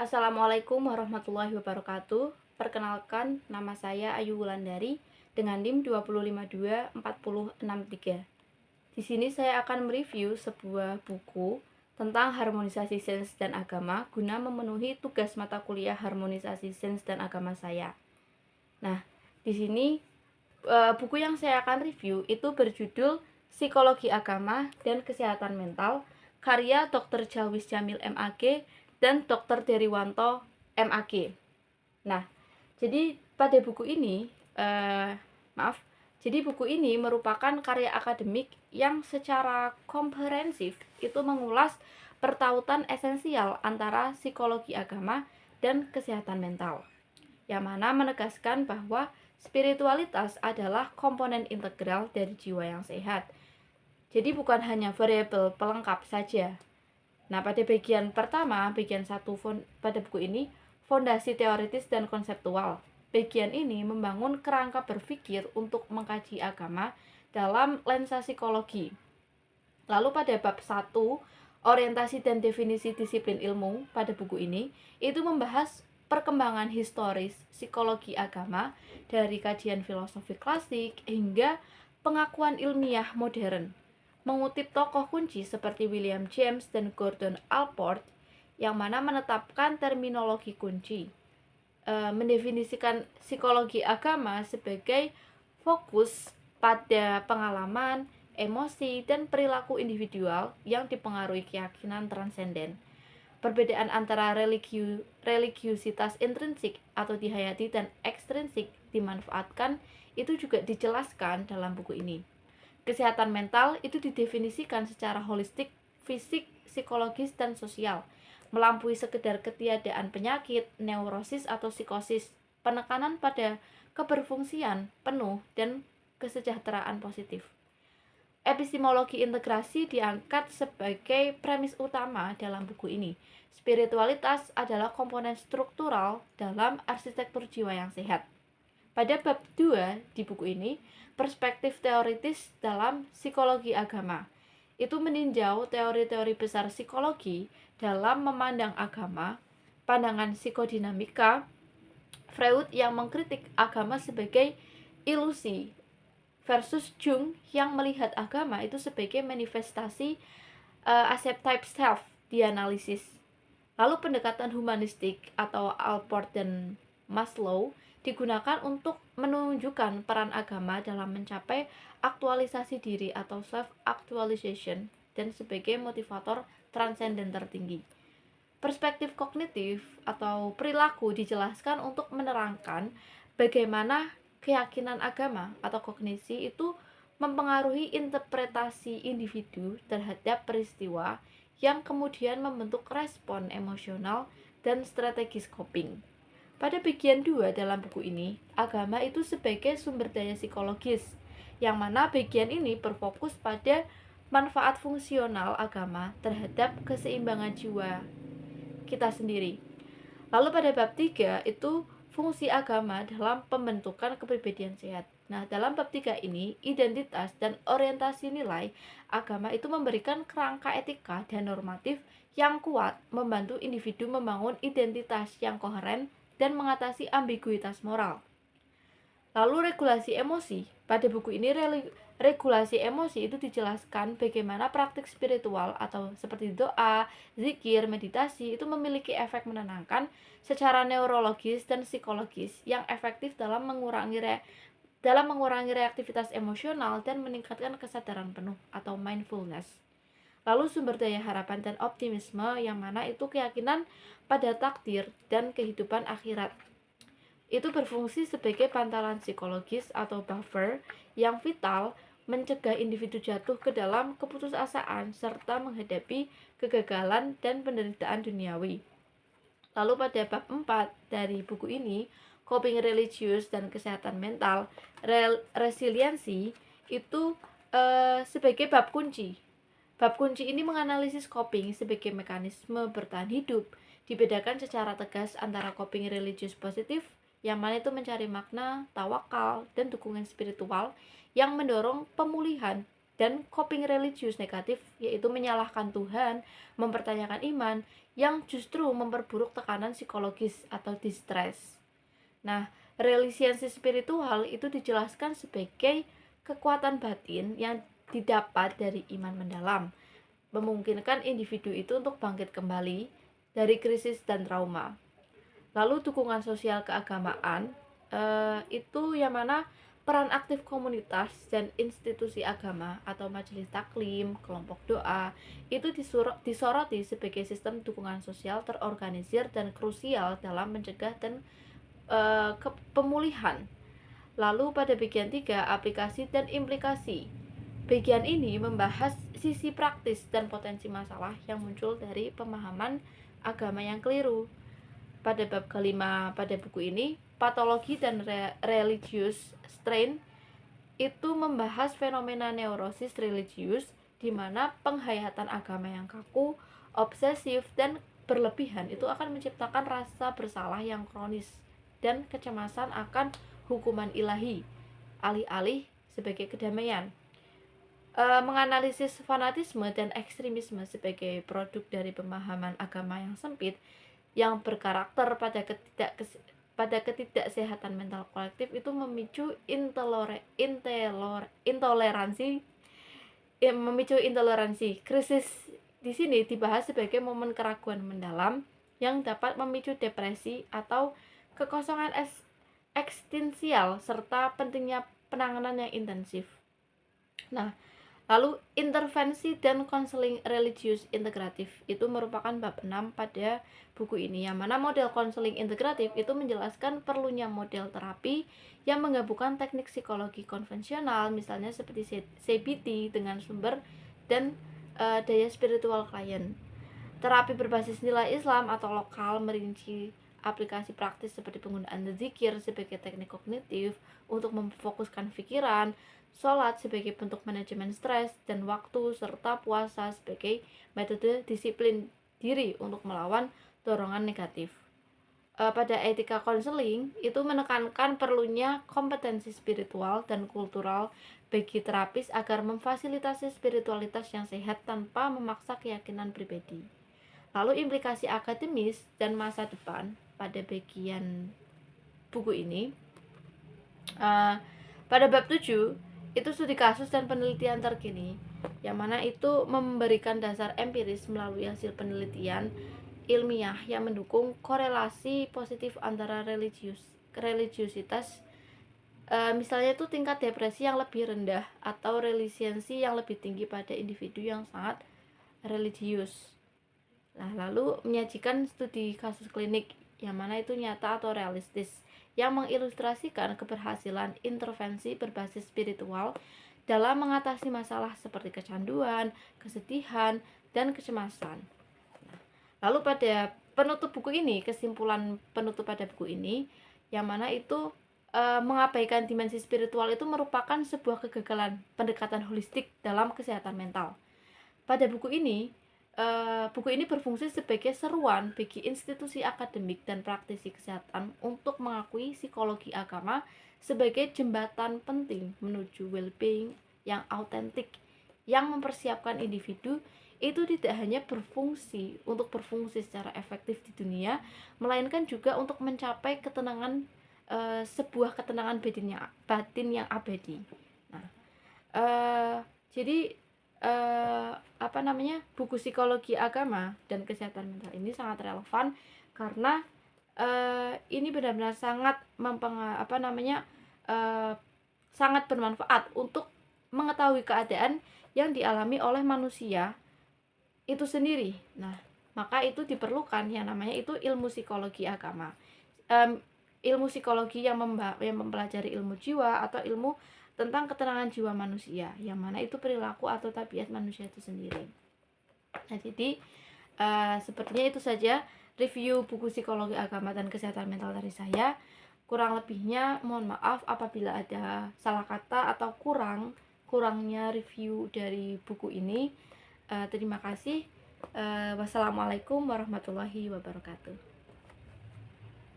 Assalamualaikum warahmatullahi wabarakatuh. Perkenalkan, nama saya Ayu Wulandari dengan NIM 2552463. Di sini saya akan mereview sebuah buku tentang harmonisasi sains dan agama guna memenuhi tugas mata kuliah harmonisasi sains dan agama saya. Nah, di sini buku yang saya akan review itu berjudul Psikologi Agama dan Kesehatan Mental, karya Dr. Jawis Jamil MAG dan Dr. Deriwanto MAG. Nah, jadi pada buku ini, maaf, jadi buku ini merupakan karya akademik yang secara komprehensif itu mengulas pertautan esensial antara psikologi agama dan kesehatan mental, yang mana menegaskan bahwa spiritualitas adalah komponen integral dari jiwa yang sehat. Jadi bukan hanya variabel pelengkap saja. Nah, pada bagian pertama, bagian 1 pada buku ini, fondasi teoritis dan konseptual. Bagian ini membangun kerangka berpikir untuk mengkaji agama dalam lensa psikologi. Lalu pada bab 1, orientasi dan definisi disiplin ilmu, pada buku ini, itu membahas perkembangan historis psikologi agama dari kajian filosofi klasik hingga pengakuan ilmiah modern, mengutip tokoh kunci seperti William James dan Gordon Allport yang mana menetapkan terminologi kunci, mendefinisikan psikologi agama sebagai fokus pada pengalaman, emosi, dan perilaku individual yang dipengaruhi keyakinan transenden. Perbedaan antara religiusitas intrinsik atau dihayati dan ekstrinsik dimanfaatkan itu juga dijelaskan dalam buku ini. Kesehatan mental itu didefinisikan secara holistik, fisik, psikologis, dan sosial, melampaui sekedar ketiadaan penyakit, neurosis, atau psikosis, penekanan pada keberfungsian penuh dan kesejahteraan positif. Epistemologi integrasi diangkat sebagai premis utama dalam buku ini. Spiritualitas adalah komponen struktural dalam arsitektur jiwa yang sehat. Pada bab 2 di buku ini, perspektif teoritis dalam psikologi agama. Itu meninjau teori-teori besar psikologi dalam memandang agama, pandangan psikodinamika, Freud yang mengkritik agama sebagai ilusi versus Jung yang melihat agama itu sebagai manifestasi acceptive self dianalisis. Lalu pendekatan humanistik atau Allport dan Maslow digunakan untuk menunjukkan peran agama dalam mencapai aktualisasi diri atau self-actualization dan sebagai motivator transenden tertinggi. Perspektif kognitif atau perilaku dijelaskan untuk menerangkan bagaimana keyakinan agama atau kognisi itu mempengaruhi interpretasi individu terhadap peristiwa yang kemudian membentuk respon emosional dan strategis coping. Pada bagian 2 dalam buku ini, agama itu sebagai sumber daya psikologis, yang mana bagian ini berfokus pada manfaat fungsional agama terhadap keseimbangan jiwa kita sendiri. Lalu pada bab 3 itu fungsi agama dalam pembentukan kepribadian sehat. Nah, dalam bab 3 ini, identitas dan orientasi nilai agama itu memberikan kerangka etika dan normatif yang kuat, membantu individu membangun identitas yang koheren dan mengatasi ambiguitas moral. Lalu regulasi emosi. Pada buku ini regulasi emosi itu dijelaskan bagaimana praktik spiritual atau seperti doa, zikir, meditasi itu memiliki efek menenangkan secara neurologis dan psikologis yang efektif dalam mengurangi reaktivitas emosional dan meningkatkan kesadaran penuh atau mindfulness. Lalu sumber daya harapan dan optimisme yang mana itu keyakinan pada takdir dan kehidupan akhirat. Itu berfungsi sebagai pantalan psikologis atau buffer yang vital mencegah individu jatuh ke dalam keputusasaan serta menghadapi kegagalan dan penderitaan duniawi. Lalu pada bab 4 dari buku ini, coping religius dan kesehatan mental, resiliensi itu sebagai bab kunci. Bab kunci ini menganalisis coping sebagai mekanisme bertahan hidup, dibedakan secara tegas antara coping religius positif yang mana itu mencari makna, tawakal, dan dukungan spiritual yang mendorong pemulihan dan coping religius negatif, yaitu menyalahkan Tuhan, mempertanyakan iman, yang justru memperburuk tekanan psikologis atau distress. Nah, resiliensi spiritual itu dijelaskan sebagai kekuatan batin yang didapat dari iman mendalam, memungkinkan individu itu untuk bangkit kembali dari krisis dan trauma. Lalu dukungan sosial keagamaan itu yang mana peran aktif komunitas dan institusi agama atau majelis taklim, kelompok doa itu disoroti sebagai sistem dukungan sosial terorganisir dan krusial dalam mencegah dan pemulihan. Lalu pada bagian 3, aplikasi dan implikasi. Bagian ini membahas sisi praktis dan potensi masalah yang muncul dari pemahaman agama yang keliru. Pada bab kelima pada buku ini, patologi dan religious strain itu membahas fenomena neurosis religius di mana penghayatan agama yang kaku, obsesif, dan berlebihan itu akan menciptakan rasa bersalah yang kronis dan kecemasan akan hukuman ilahi, alih-alih sebagai kedamaian. Menganalisis fanatisme dan ekstremisme sebagai produk dari pemahaman agama yang sempit yang berkarakter pada ketidaksehatan mental kolektif itu memicu intoleransi. Krisis di sini dibahas sebagai momen keraguan mendalam yang dapat memicu depresi atau kekosongan eksistensial serta pentingnya penanganan yang intensif. Nah, lalu intervensi dan konseling religius integratif itu merupakan bab 6 pada buku ini, yang mana model konseling integratif itu menjelaskan perlunya model terapi yang menggabungkan teknik psikologi konvensional, misalnya seperti CBT dengan sumber dan daya spiritual klien. Terapi berbasis nilai Islam atau lokal merinci aplikasi praktis seperti penggunaan zikir sebagai teknik kognitif untuk memfokuskan pikiran, sholat sebagai bentuk manajemen stres dan waktu, serta puasa sebagai metode disiplin diri untuk melawan dorongan negatif. Pada etika konseling itu menekankan perlunya kompetensi spiritual dan kultural bagi terapis agar memfasilitasi spiritualitas yang sehat tanpa memaksa keyakinan pribadi. Lalu implikasi akademis dan masa depan pada bagian buku ini, pada bab 7 itu studi kasus dan penelitian terkini, yang mana itu memberikan dasar empiris melalui hasil penelitian ilmiah yang mendukung korelasi positif antara religiusitas, misalnya itu tingkat depresi yang lebih rendah atau resiliensi yang lebih tinggi pada individu yang sangat religius. Nah, lalu menyajikan studi kasus klinik yang mana itu nyata atau realistis yang mengilustrasikan keberhasilan intervensi berbasis spiritual dalam mengatasi masalah seperti kecanduan, kesedihan, dan kecemasan. Lalu pada penutup buku ini, kesimpulan penutup pada buku ini, yang mana itu mengabaikan dimensi spiritual itu merupakan sebuah kegagalan pendekatan holistik dalam kesehatan mental. Pada buku ini berfungsi sebagai seruan bagi institusi akademik dan praktisi kesehatan untuk mengakui psikologi agama sebagai jembatan penting menuju well-being yang autentik, yang mempersiapkan individu itu tidak hanya berfungsi secara efektif di dunia, melainkan juga untuk mencapai ketenangan, sebuah ketenangan batin yang abadi. Nah, jadi buku psikologi agama dan kesehatan mental ini sangat relevan karena ini benar-benar sangat sangat bermanfaat untuk mengetahui keadaan yang dialami oleh manusia itu sendiri. Nah, maka itu diperlukan yang namanya itu ilmu psikologi agama, ilmu psikologi yang mempelajari ilmu jiwa atau ilmu tentang ketenangan jiwa manusia, yang mana itu perilaku atau tabiat manusia itu sendiri. Nah, jadi sepertinya itu saja review buku psikologi agama dan kesehatan mental dari saya. Kurang lebihnya mohon maaf apabila ada salah kata atau kurangnya review dari buku ini. Terima kasih. Wassalamualaikum warahmatullahi wabarakatuh.